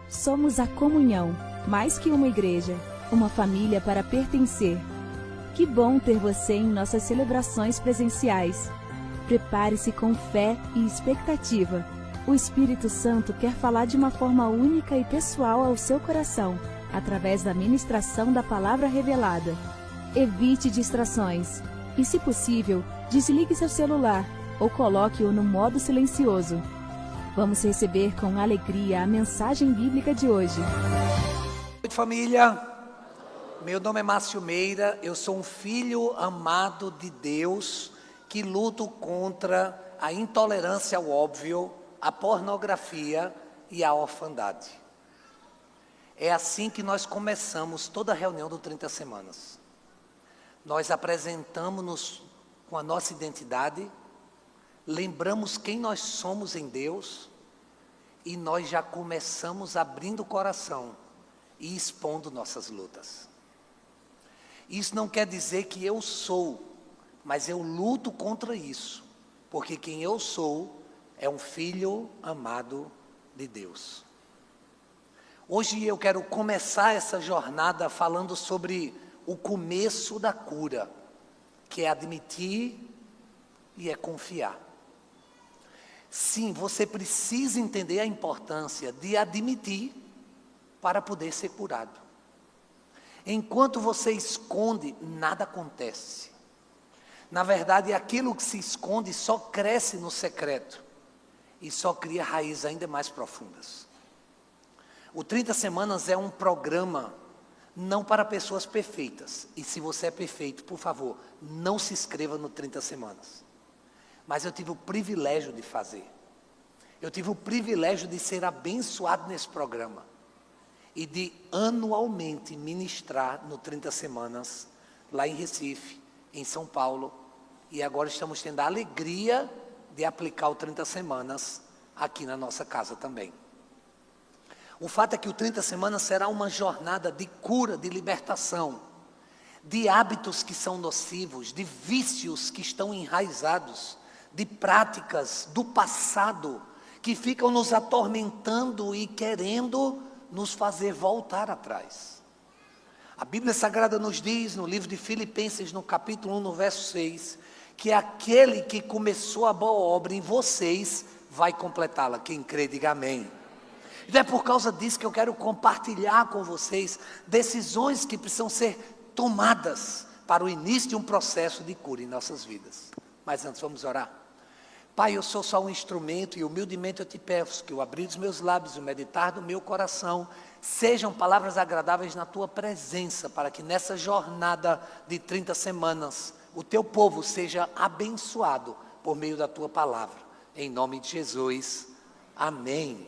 Somos a comunhão, mais que uma igreja, uma família para pertencer. Que bom ter você em nossas celebrações presenciais. Prepare-se com fé e expectativa. O Espírito Santo quer falar de uma forma única e pessoal ao seu coração, através da ministração da palavra revelada. Evite distrações e, se possível, desligue seu celular ou coloque-o no modo silencioso. Vamos receber com alegria a mensagem bíblica de hoje. Oi, família. Meu nome é Márcio Meira, eu sou um filho amado de Deus que luto contra a intolerância ao óbvio, a pornografia e a orfandade. É assim que nós começamos toda a reunião do 30 Semanas. Nós apresentamos-nos com a nossa identidade, lembramos quem nós somos em Deus e nós já começamos abrindo o coração e expondo nossas lutas. Isso não quer dizer que eu sou, mas eu luto contra isso, porque quem eu sou é um filho amado de Deus. Hoje eu quero começar essa jornada falando sobre o começo da cura, que é admitir e é confiar. Sim, você precisa entender a importância de admitir para poder ser curado. Enquanto você esconde, nada acontece. Na verdade, aquilo que se esconde só cresce no secreto e só cria raízes ainda mais profundas. O 30 Semanas é um programa não para pessoas perfeitas. E se você é perfeito, por favor, não se inscreva no 30 Semanas. Mas eu tive o privilégio de fazer. Eu tive o privilégio de ser abençoado nesse programa. E de anualmente ministrar no 30 Semanas, lá em Recife, em São Paulo. E agora estamos tendo a alegria de aplicar o 30 Semanas aqui na nossa casa também. O fato é que o 30 Semanas será uma jornada de cura, de libertação, de hábitos que são nocivos, de vícios que estão enraizados, de práticas do passado que ficam nos atormentando e querendo nos fazer voltar atrás. A Bíblia Sagrada nos diz, no livro de Filipenses, no capítulo 1, no verso 6, que aquele que começou a boa obra em vocês vai completá-la. Quem crê, diga amém. E é por causa disso que eu quero compartilhar com vocês decisões que precisam ser tomadas para o início de um processo de cura em nossas vidas. Mas antes, vamos orar. Pai, eu sou só um instrumento e humildemente eu te peço que o abrir dos meus lábios e o meditar do meu coração sejam palavras agradáveis na tua presença, para que nessa jornada de 30 semanas o teu povo seja abençoado por meio da tua palavra. Em nome de Jesus, amém.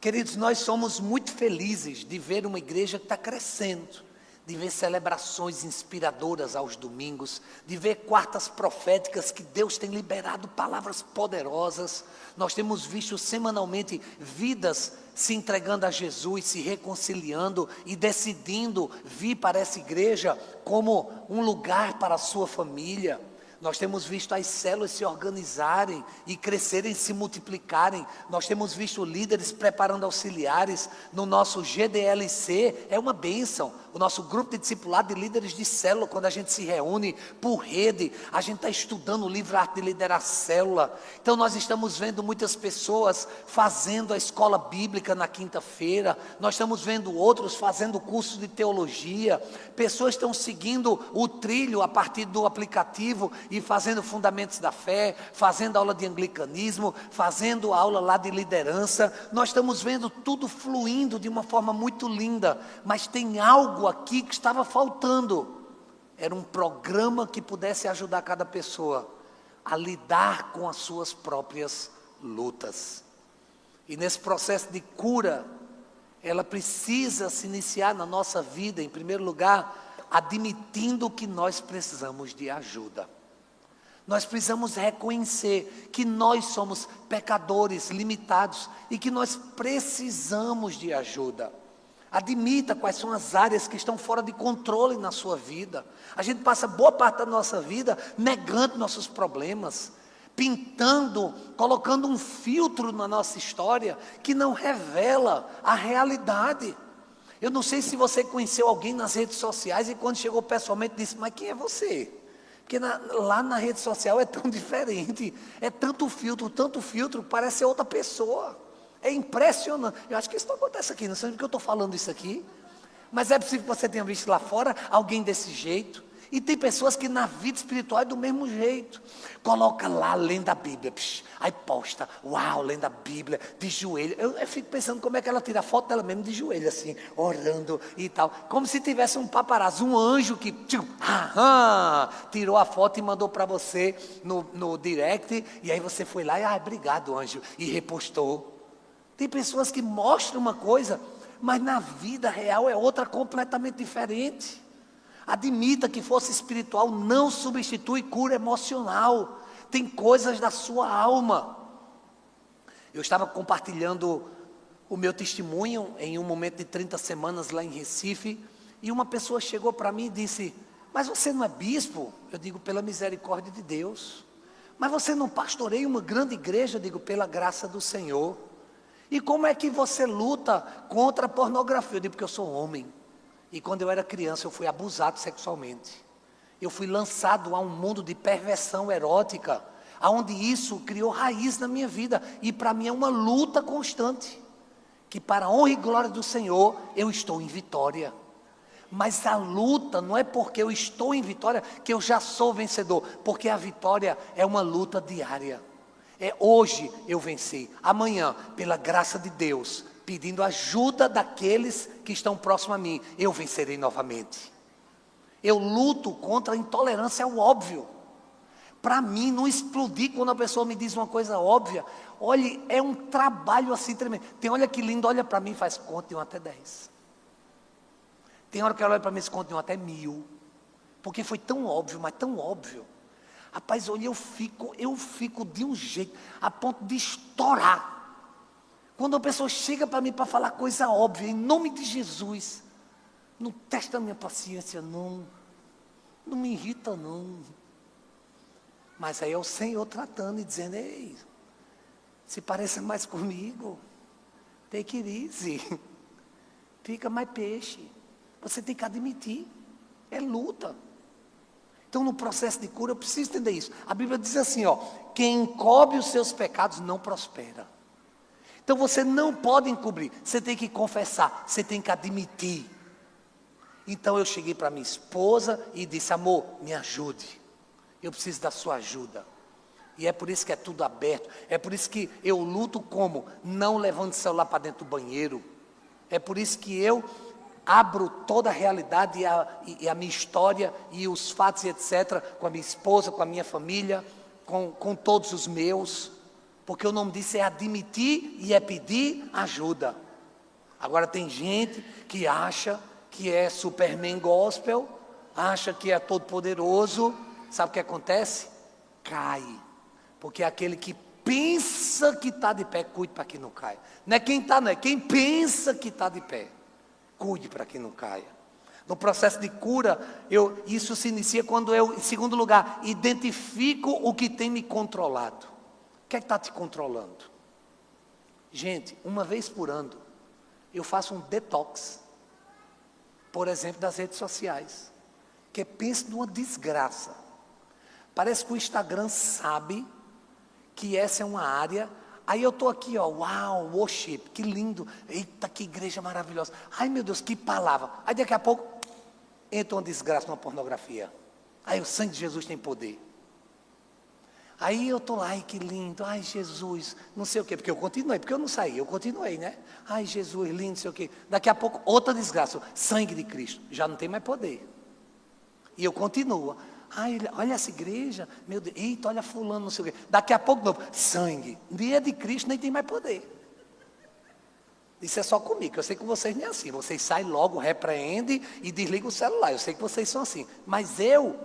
Queridos, nós somos muito felizes de ver uma igreja que está crescendo, de ver celebrações inspiradoras aos domingos, de ver quartas proféticas que Deus tem liberado palavras poderosas. Nós temos visto semanalmente vidas se entregando a Jesus, se reconciliando e decidindo vir para essa igreja como um lugar para a sua família. Nós temos visto as células se organizarem e crescerem, se multiplicarem. Nós temos visto líderes preparando auxiliares. No nosso GDLC é uma bênção. O nosso grupo de discipulado de líderes de célula, quando a gente se reúne por rede, a gente está estudando o livro Arte de Liderar Célula. Então nós estamos vendo muitas pessoas fazendo a escola bíblica na quinta-feira. Nós estamos vendo outros fazendo curso de teologia. Pessoas estão seguindo o trilho a partir do aplicativo e fazendo fundamentos da fé, fazendo aula de anglicanismo, fazendo aula lá de liderança. Nós estamos vendo tudo fluindo de uma forma muito linda, mas tem algo aqui que estava faltando. Era um programa que pudesse ajudar cada pessoa a lidar com as suas próprias lutas. E nesse processo de cura, ela precisa se iniciar na nossa vida, em primeiro lugar, admitindo que nós precisamos de ajuda. Nós precisamos reconhecer que nós somos pecadores limitados e que nós precisamos de ajuda. Admita quais são as áreas que estão fora de controle na sua vida. A gente passa boa parte da nossa vida negando nossos problemas, pintando, colocando um filtro na nossa história que não revela a realidade. Eu não sei se você conheceu alguém nas redes sociais e quando chegou pessoalmente disse, mas quem é você? Porque lá na rede social é tão diferente, é tanto filtro, parece ser outra pessoa. É impressionante. Eu acho que isso não acontece aqui, não sei porque eu estou falando isso aqui. Mas é possível que você tenha visto lá fora alguém desse jeito. E tem pessoas que na vida espiritual é do mesmo jeito. Coloca lá lendo a Bíblia. Aí posta, uau, lendo a Bíblia, de joelho. Eu fico pensando como é que ela tira a foto dela mesmo de joelho, assim, orando e tal. Como se tivesse um paparazzo, um anjo que tirou a foto e mandou para você no direct. E aí você foi lá e, obrigado, anjo. E repostou. Tem pessoas que mostram uma coisa, mas na vida real é outra completamente diferente. Admita que força espiritual não substitui cura emocional. Tem coisas da sua alma. Eu estava compartilhando o meu testemunho em um momento de 30 semanas lá em Recife, e uma pessoa chegou para mim e disse, mas você não é bispo? Eu digo, pela misericórdia de Deus. Mas você não pastoreia uma grande igreja? Eu digo, pela graça do Senhor. E como é que você luta contra a pornografia? Eu digo, porque eu sou homem. E quando eu era criança, eu fui abusado sexualmente. Eu fui lançado a um mundo de perversão erótica, onde isso criou raiz na minha vida. E para mim é uma luta constante. Que para a honra e glória do Senhor, eu estou em vitória. Mas a luta não é porque eu estou em vitória que eu já sou vencedor. Porque a vitória é uma luta diária. É hoje eu venci, amanhã, pela graça de Deus, pedindo ajuda daqueles que estão próximos a mim, eu vencerei novamente. Eu luto contra a intolerância ao óbvio. Para mim, não explodir quando a pessoa me diz uma coisa óbvia. Olha, é um trabalho assim tremendo. Tem olha que lindo, olha para mim e faz conta de 1 até 10. Tem hora que ela olha para mim e se conta de 1 até 1000. Porque foi tão óbvio, mas tão óbvio. Rapaz, olha, eu fico de um jeito, a ponto de estourar. Quando a pessoa chega para mim para falar coisa óbvia, em nome de Jesus, não testa a minha paciência, não me irrita, não. Mas aí é o Senhor tratando e dizendo, ei, se pareça mais comigo, take it easy, fica mais peixe. Você tem que admitir, é luta. Então, no processo de cura, eu preciso entender isso. A Bíblia diz assim, quem encobre os seus pecados não prospera. Então, você não pode encobrir, você tem que confessar, você tem que admitir. Então, eu cheguei para minha esposa e disse, amor, me ajude. Eu preciso da sua ajuda. E é por isso que é tudo aberto. É por isso que eu luto como? Não levando o celular para dentro do banheiro. É por isso que eu abro toda a realidade e a minha história e os fatos e etc. com a minha esposa, com a minha família, com todos os meus. Porque o nome disso é admitir e é pedir ajuda. Agora tem gente que acha que é Superman gospel, acha que é todo poderoso. Sabe o que acontece? Cai. Porque é aquele que pensa que está de pé, cuide para que não caia. Não é quem está, não é quem pensa que está de pé. Cuide para que não caia. No processo de cura, isso se inicia quando eu, em segundo lugar, identifico o que tem me controlado. O que é que está te controlando? Gente, uma vez por ano, eu faço um detox, por exemplo, das redes sociais. Que penso numa desgraça. Parece que o Instagram sabe que essa é uma área. Aí eu estou aqui, uau, worship, que lindo. Eita, que igreja maravilhosa. Ai, meu Deus, que palavra. Aí daqui a pouco, entra uma desgraça numa pornografia. Aí o sangue de Jesus tem poder. Aí eu estou lá, ai, que lindo. Ai, Jesus, não sei o quê. Porque eu continuei, porque eu não saí, eu continuei, né? Ai, Jesus, lindo, não sei o quê. Daqui a pouco, outra desgraça. Sangue de Cristo. Já não tem mais poder. E eu continuo. Ai, olha essa igreja, meu Deus, eita, olha fulano, não sei o quê. Daqui a pouco, novo, sangue. Dia de Cristo nem tem mais poder. Isso é só comigo, eu sei que vocês nem é assim. Vocês saem logo, repreendem e desligam o celular. Eu sei que vocês são assim. Mas eu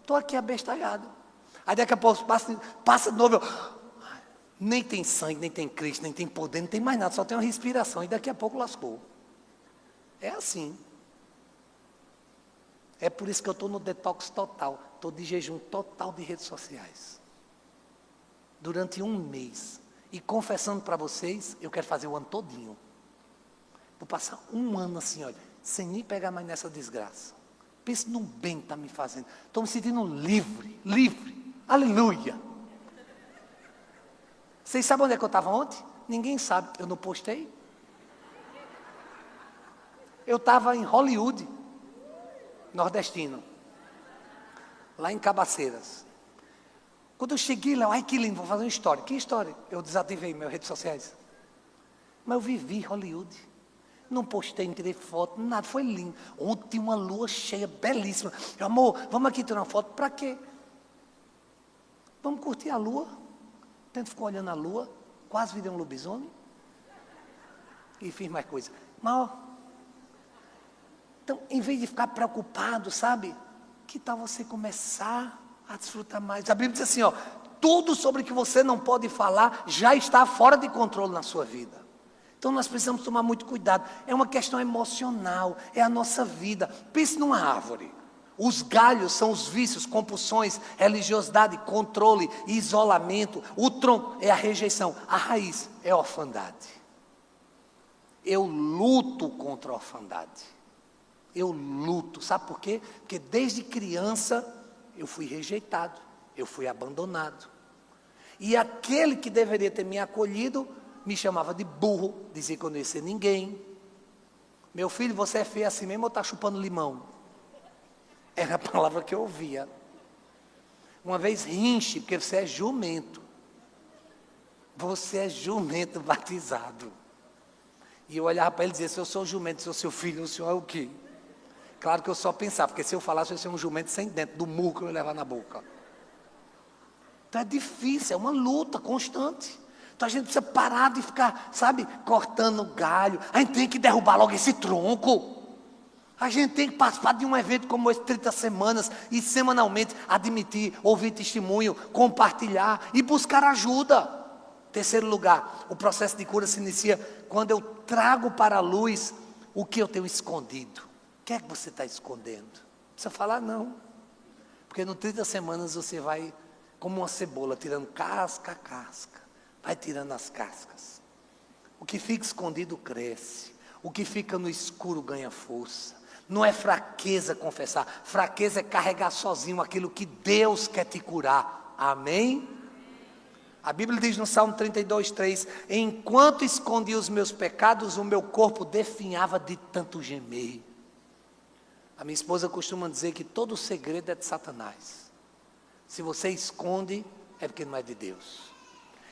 estou aqui abestalhado. Aí daqui a pouco passa de novo, nem tem sangue, nem tem Cristo, nem tem poder, não tem mais nada, só tem uma respiração. E daqui a pouco lascou. É assim. É por isso que eu estou no detox total, estou de jejum total de redes sociais. durante um mês. E confessando para vocês, eu quero fazer o ano todinho. Vou passar um ano assim, olha, sem nem pegar mais nessa desgraça. Pense no bem que está me fazendo. Estou me sentindo livre, livre. Aleluia. Vocês sabem onde é que eu estava ontem? Ninguém sabe, eu não postei. Eu estava em Hollywood, nordestino, lá em Cabaceiras. Quando eu cheguei lá, ai que lindo, vou fazer uma história. Que história? Eu desativei minhas redes sociais. Mas eu vivi Hollywood. Não postei, não tirei foto, nada, foi lindo. Ontem tinha uma lua cheia, belíssima. Eu, amor, vamos aqui tirar uma foto, para quê? Vamos curtir a lua. Tanto ficou olhando a lua, quase virei um lobisomem. E fiz mais coisa. Mas, ó, então, em vez de ficar preocupado, sabe? Que tal você começar a desfrutar mais? A Bíblia diz assim, ó, tudo sobre o que você não pode falar já está fora de controle na sua vida. Então nós precisamos tomar muito cuidado. É uma questão emocional, é a nossa vida. Pense numa árvore. Os galhos são os vícios, compulsões, religiosidade, controle, isolamento. O tronco é a rejeição. A raiz é a orfandade. Eu luto contra a orfandade. Eu luto. Sabe por quê? Porque desde criança eu fui rejeitado. Eu fui abandonado. E aquele que deveria ter me acolhido me chamava de burro, dizia que eu não ia ser ninguém. Meu filho, você é feio assim mesmo ou está chupando limão? Era a palavra que eu ouvia. Uma vez rinche, porque você é jumento. Você é jumento batizado. E eu olhava para ele e dizia, se eu sou jumento, se eu sou seu filho, o senhor é o quê? Claro que eu só pensava, porque se eu falasse, eu ia ser um jumento sem dente, do murro que eu ia levar na boca. Então é difícil, é uma luta constante. Então a gente precisa parar de ficar, sabe, cortando galho. A gente tem que derrubar logo esse tronco. A gente tem que participar de um evento como esse, 30 semanas, e semanalmente admitir, ouvir testemunho, compartilhar e buscar ajuda. Terceiro lugar, o processo de cura se inicia quando eu trago para a luz o que eu tenho escondido. O que é que você está escondendo? Não precisa falar não. Porque no 30 semanas você vai, como uma cebola, tirando casca a casca. Vai tirando as cascas. O que fica escondido cresce. O que fica no escuro ganha força. Não é fraqueza confessar. Fraqueza é carregar sozinho aquilo que Deus quer te curar. Amém? A Bíblia diz no Salmo 32:3: enquanto escondia os meus pecados, o meu corpo definhava de tanto gemer. A minha esposa costuma dizer que todo segredo é de Satanás. Se você esconde, é porque não é de Deus.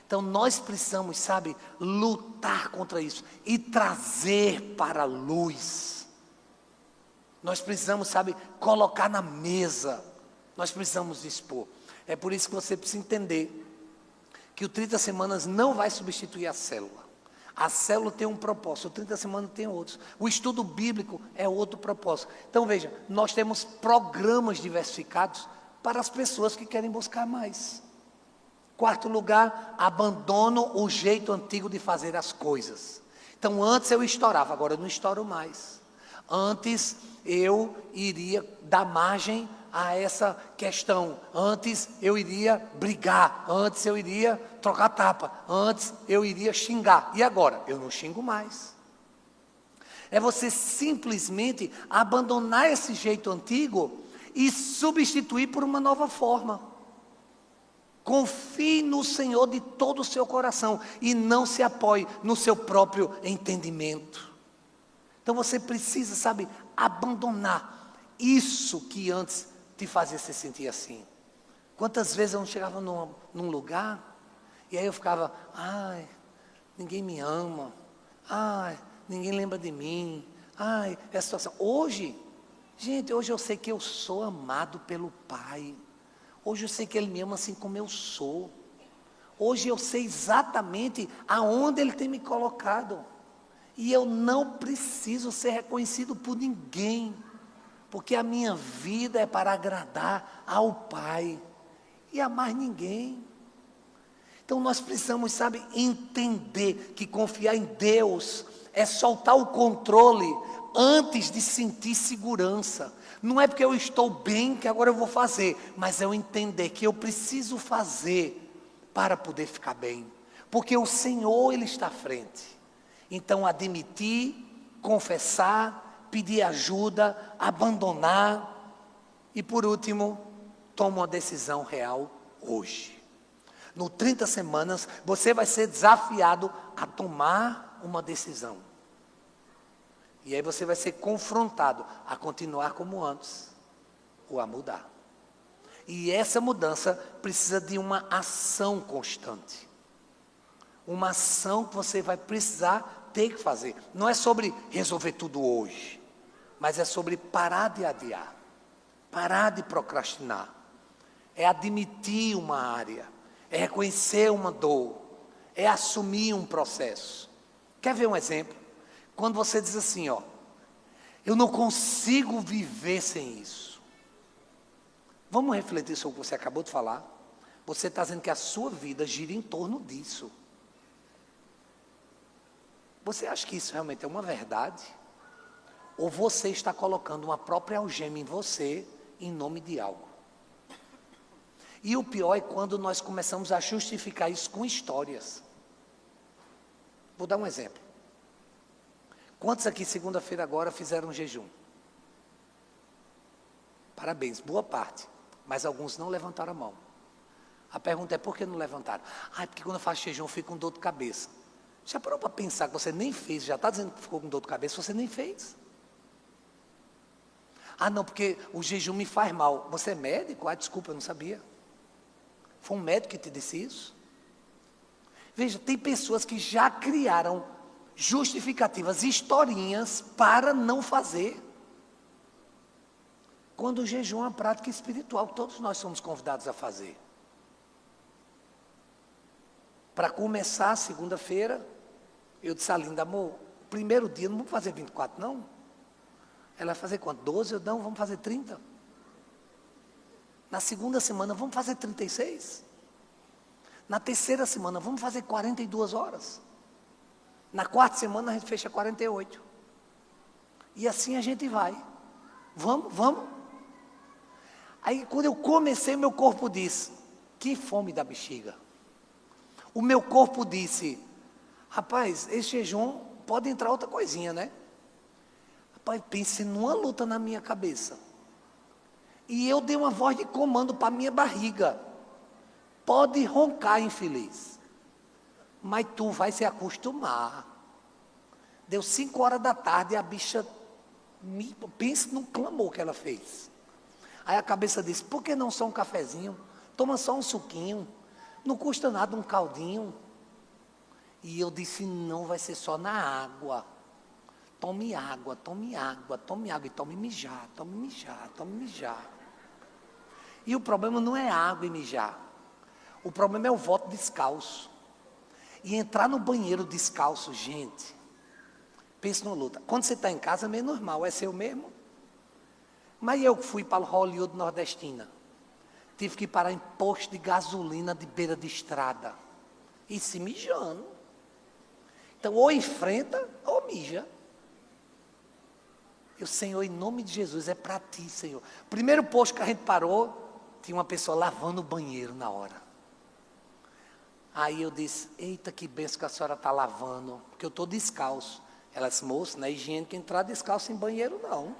Então nós precisamos, sabe, lutar contra isso e trazer para a luz. Nós precisamos, sabe, colocar na mesa. Nós precisamos expor. É por isso que você precisa entender que o 30 semanas não vai substituir a célula. A célula tem um propósito, o 30 semanas tem outros. O estudo bíblico é outro propósito. Então veja, nós temos programas diversificados para as pessoas que querem buscar mais. Quarto lugar, abandono o jeito antigo de fazer as coisas. Então antes eu estourava, agora eu não estouro mais. Antes eu iria dar margem a essa questão. Antes eu iria brigar, antes eu iria trocar tapa, antes eu iria xingar. E agora? Eu não xingo mais. É você simplesmente abandonar esse jeito antigo e substituir por uma nova forma. Confie no Senhor de todo o seu coração e não se apoie no seu próprio entendimento. Então você precisa, sabe, abandonar isso que antes te fazia se sentir assim. Quantas vezes eu não chegava num lugar e aí eu ficava, ai, ninguém me ama, ai, ninguém lembra de mim, ai, é a situação. Hoje eu sei que eu sou amado pelo Pai. Hoje eu sei que Ele me ama assim como eu sou. Hoje eu sei exatamente aonde Ele tem me colocado. E eu não preciso ser reconhecido por ninguém. Porque a minha vida é para agradar ao Pai. E a mais ninguém. Então nós precisamos, sabe, entender que confiar em Deus é soltar o controle antes de sentir segurança. Não é porque eu estou bem que agora eu vou fazer, mas é eu entender que eu preciso fazer para poder ficar bem. Porque o Senhor, Ele está à frente. Então, admitir, confessar, pedir ajuda, abandonar. E por último, toma uma decisão real hoje. No 30 semanas, você vai ser desafiado a tomar uma decisão. E aí você vai ser confrontado a continuar como antes ou a mudar. E essa mudança precisa de uma ação constante. Uma ação que você vai precisar ter que fazer. Não é sobre resolver tudo hoje, mas é sobre parar de adiar, parar de procrastinar. É admitir uma área, é reconhecer uma dor, é assumir um processo. Quer ver um exemplo? Quando você diz assim, eu não consigo viver sem isso. Vamos refletir sobre o que você acabou de falar? Você está dizendo que a sua vida gira em torno disso. Você acha que isso realmente é uma verdade? Ou você está colocando uma própria algema em você em nome de algo? E o pior é quando nós começamos a justificar isso com histórias. Vou dar um exemplo. Quantos aqui, segunda-feira agora, fizeram um jejum? Parabéns, boa parte. Mas alguns não levantaram a mão. A pergunta é, por que não levantaram? Porque quando eu faço jejum, eu fico com dor de cabeça. Já parou para pensar que você nem fez, já está dizendo que ficou com dor de cabeça, você nem fez? Não, porque o jejum me faz mal. Você é médico? Desculpa, eu não sabia. Foi um médico que te disse isso? Veja, tem pessoas que já criaram justificativas, historinhas para não fazer. Quando o jejum é uma prática espiritual, todos nós somos convidados a fazer. Para começar, segunda-feira, eu disse a Linda, amor, primeiro dia não vamos fazer 24 não? Ela vai fazer quanto? 12? Eu não, vamos fazer 30. Na segunda semana, vamos fazer 36. Na terceira semana, vamos fazer 42 horas. Na quarta semana, a gente fecha 48. E assim a gente vai. Vamos. Aí, quando eu comecei, meu corpo disse, que fome da bexiga. O meu corpo disse, rapaz, esse jejum pode entrar outra coisinha, né? Rapaz, pense numa luta na minha cabeça. E eu dei uma voz de comando para a minha barriga. Pode roncar, infeliz. Mas tu vai se acostumar. Deu 5 horas da tarde e a bicha, pense no clamor que ela fez. Aí a cabeça disse, por que não só um cafezinho? Toma só um suquinho. Não custa nada um caldinho. E eu disse, não, vai ser só na água. Tome água, tome água, tome água. E tome mijar, tome mijar, tome mijar. E o problema não é água e mijar. O problema é o voto descalço. E entrar no banheiro descalço, gente. Pense numa luta. Quando você está em casa, é meio normal, é seu mesmo. Mas eu fui para o Hollywood nordestina. Tive que parar em posto de gasolina de beira de estrada. E se mijando. Então, ou enfrenta, ou mija. Eu, Senhor, em nome de Jesus, é para ti, Senhor. Primeiro posto que a gente parou, tinha uma pessoa lavando o banheiro na hora. Aí eu disse, eita, que benção que a senhora está lavando, porque eu estou descalço. Ela disse, moço, não é higiênico entrar descalço em banheiro, não.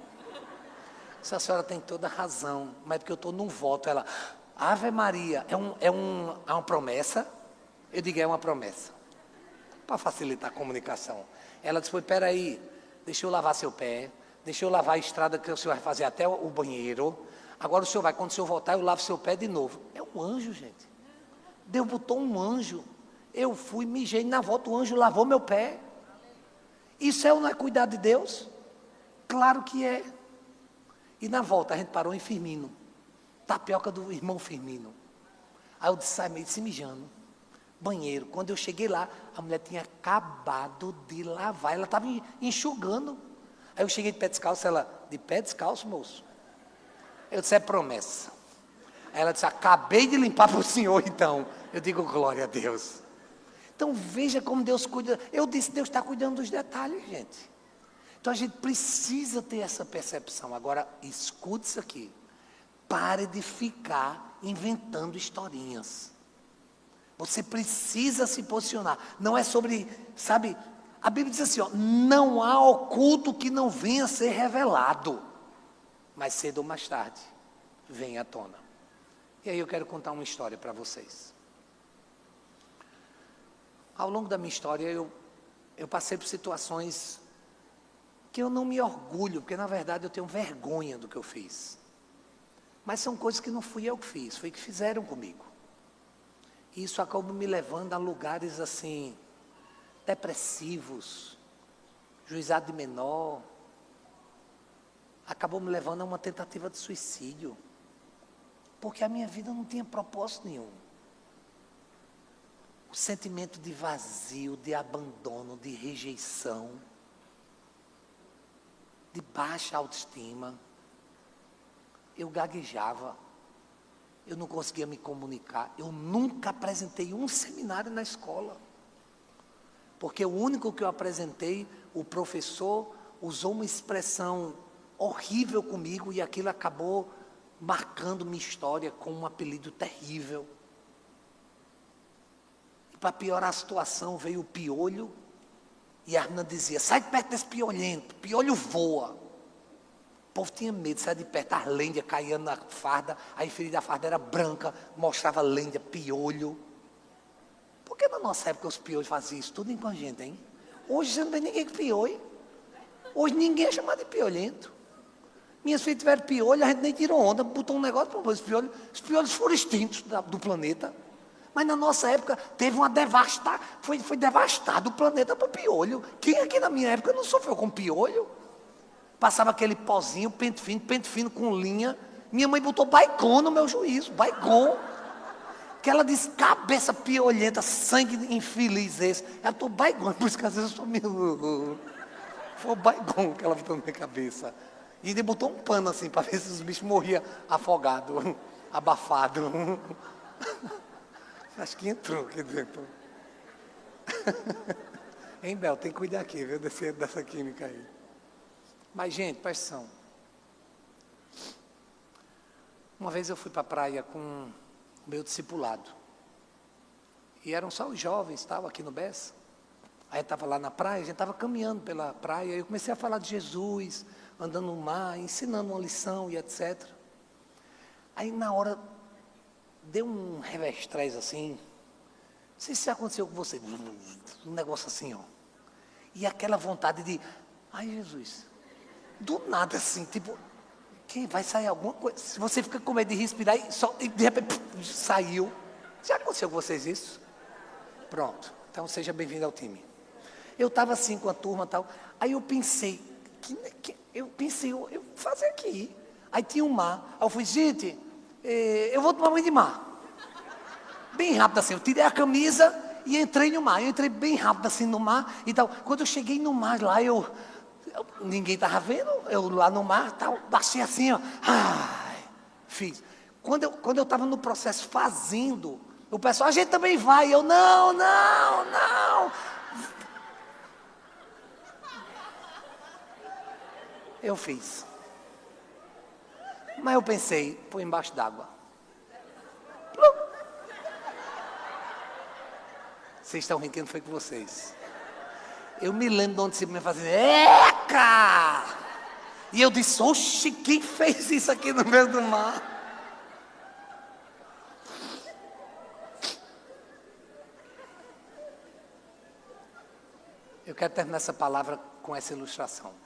A senhora tem toda a razão, mas porque eu estou num voto. Ela, Ave Maria, é uma promessa? Eu digo, é uma promessa. Para facilitar a comunicação. Ela disse, espera aí, deixa eu lavar seu pé, deixa eu lavar a estrada que o senhor vai fazer até o banheiro. Agora o senhor vai, quando o senhor voltar, eu lavo seu pé de novo. É um anjo, gente. Deus botou um anjo. Eu fui, mijei, na volta o anjo lavou meu pé. Isso não é cuidar de Deus? Claro que é. E na volta a gente parou em Firmino. Tapioca do irmão Firmino. Aí eu disse, sai meio se mijando. Banheiro. Quando eu cheguei lá, a mulher tinha acabado de lavar. Ela estava enxugando. Aí eu cheguei de pé descalço. Ela, de pé descalço, moço? Eu disse, é promessa. Aí ela disse, acabei de limpar para o senhor então. Eu digo, glória a Deus. Então veja como Deus cuida. Eu disse, Deus está cuidando dos detalhes, gente. Então a gente precisa ter essa percepção. Agora, escute isso aqui. Pare de ficar inventando historinhas. Você precisa se posicionar. Não é sobre, sabe, a Bíblia diz assim, ó, não há oculto que não venha a ser revelado. Mas cedo ou mais tarde, vem à tona. E aí eu quero contar uma história para vocês. Ao longo da minha história, eu passei por situações que eu não me orgulho, porque na verdade eu tenho vergonha do que eu fiz. Mas são coisas que não fui eu que fiz, foi que fizeram comigo. E isso acabou me levando a lugares assim, depressivos, juizado de menor. Acabou me levando a uma tentativa de suicídio. Porque a minha vida não tinha propósito nenhum. O sentimento de vazio, de abandono, de rejeição, de baixa autoestima. Eu gaguejava, eu não conseguia me comunicar, eu nunca apresentei um seminário na escola. Porque o único que eu apresentei, o professor usou uma expressão horrível comigo e aquilo acabou marcando minha história com um apelido terrível. E para piorar a situação veio o piolho e a Arna dizia, sai de perto desse piolhento, piolho voa. O povo tinha medo, saia de perto, as lêndias caíam na farda, a ferida da farda era branca, mostrava lêndia, piolho. Por que na nossa época os piolhos faziam isso tudo com a gente, hein? Hoje você não vê ninguém com piolho. Hoje ninguém é chamado de piolhento. Minhas filhas tiveram piolho, a gente nem tirou onda, botou um negócio para os piolhos foram extintos do planeta. Mas na nossa época teve uma devastação, foi devastado o planeta por piolho. Quem aqui na minha época não sofreu com piolho? Passava aquele pozinho, pente fino com linha. Minha mãe botou Baygon no meu juízo, Baygon. Que ela disse, cabeça piolhenta, sangue infeliz esse. Ela botou Baygon, por isso que às vezes eu sou meio... Foi o Baygon que ela botou na minha cabeça. E ainda botou um pano assim, para ver se os bichos morriam afogados, abafados. Acho que entrou aqui dentro. Hein, Bel, tem que cuidar aqui, viu, dessa química aí. Mas, gente, presta atenção. Uma vez eu fui para a praia com o meu discipulado. E eram só os jovens, tal, aqui no Bessa. Aí eu estava lá na praia, a gente estava caminhando pela praia, e eu comecei a falar de Jesus, andando no mar, ensinando uma lição e etc. Aí na hora, deu um revestrez assim, não sei se aconteceu com você, um negócio assim, ó. E aquela vontade de, ai Jesus, do nada assim, tipo, que vai sair alguma coisa. Se você fica com medo de respirar e de repente saiu. Já aconteceu com vocês isso? Pronto, então seja bem-vindo ao time. Eu estava assim com a turma e tal, aí eu pensei, eu vou fazer aqui. Aí tinha um mar, aí eu fui, gente, eu vou tomar banho de mar. Bem rápido assim, eu tirei a camisa e entrei no mar. Eu entrei bem rápido assim no mar e tal. Quando eu cheguei no mar lá, ninguém estava vendo, eu lá no mar, tal, baixei assim, ó. Ai, fiz. Quando eu estava no processo fazendo, o pessoal, a gente também vai. Eu, não. Eu fiz. Mas eu pensei, foi embaixo d'água. Vocês estão rindo, não foi com vocês. Eu me lembro de onde se me fazia, eca! E eu disse, oxe, quem fez isso aqui no meio do mar? Eu quero terminar essa palavra com essa ilustração.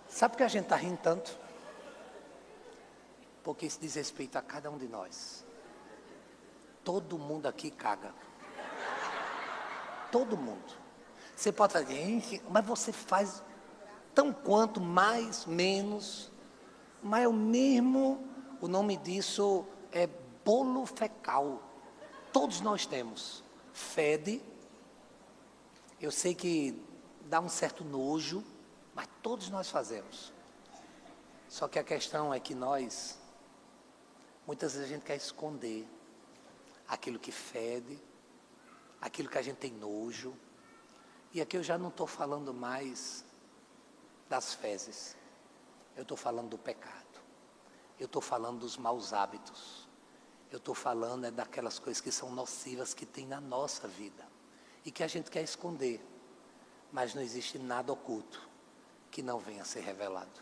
Sabe por que a gente está rindo tanto? Porque isso diz respeito a cada um de nós. Todo mundo aqui caga. Todo mundo. Você pode fazer, mas você faz tão quanto, mais, menos. Mas o mesmo, o nome disso é bolo fecal. Todos nós temos. Fede. Eu sei que dá um certo nojo, mas todos nós fazemos. Só que a questão é que nós, muitas vezes a gente quer esconder aquilo que fede, aquilo que a gente tem nojo. E aqui eu já não estou falando mais das fezes. Eu estou falando do pecado. Eu estou falando dos maus hábitos. Eu estou falando daquelas coisas que são nocivas que tem na nossa vida e que a gente quer esconder. Mas não existe nada oculto que não venha a ser revelado.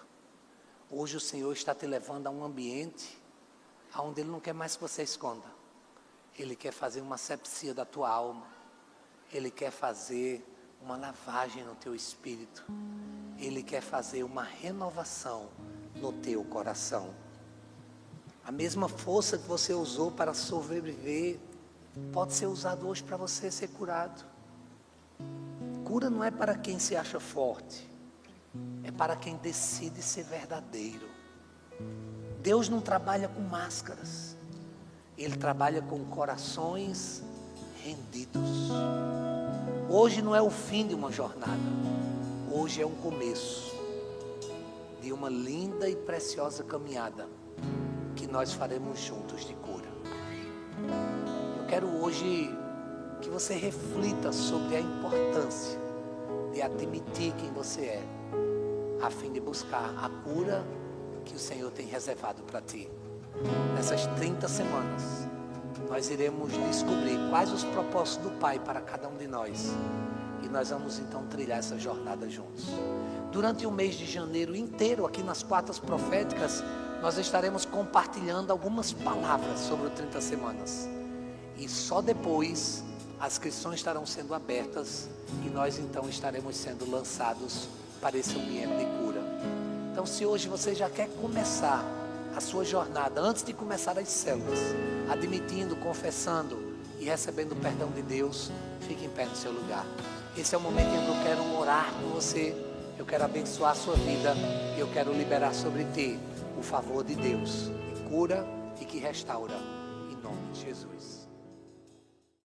Hoje o Senhor está te levando a um ambiente onde Ele não quer mais que você esconda. Ele quer fazer uma asepsia da tua alma. Ele quer fazer uma lavagem no teu espírito. Ele quer fazer uma renovação no teu coração. A mesma força que você usou para sobreviver pode ser usada hoje para você ser curado. Cura não é para quem se acha forte, é para quem decide ser verdadeiro. Deus não trabalha com máscaras, Ele trabalha com corações rendidos. Hoje não é o fim de uma jornada, hoje é um começo de uma linda e preciosa caminhada que nós faremos juntos de cura. Eu quero hoje que você reflita sobre a importância de admitir quem você é, a fim de buscar a cura que o Senhor tem reservado para ti. Nessas 30 semanas, nós iremos descobrir quais os propósitos do Pai para cada um de nós. E nós vamos então trilhar essa jornada juntos. Durante o mês de janeiro inteiro, aqui nas Quartas Proféticas, nós estaremos compartilhando algumas palavras sobre o 30 semanas. E só depois as inscrições estarão sendo abertas e nós então estaremos sendo lançados para esse ambiente de cura. Então, se hoje você já quer começar a sua jornada, antes de começar as células, admitindo, confessando e recebendo o perdão de Deus, fique em pé no seu lugar. Esse é o momento em que eu quero orar por você, eu quero abençoar a sua vida e eu quero liberar sobre ti o favor de Deus, que cura e que restaura, em nome de Jesus.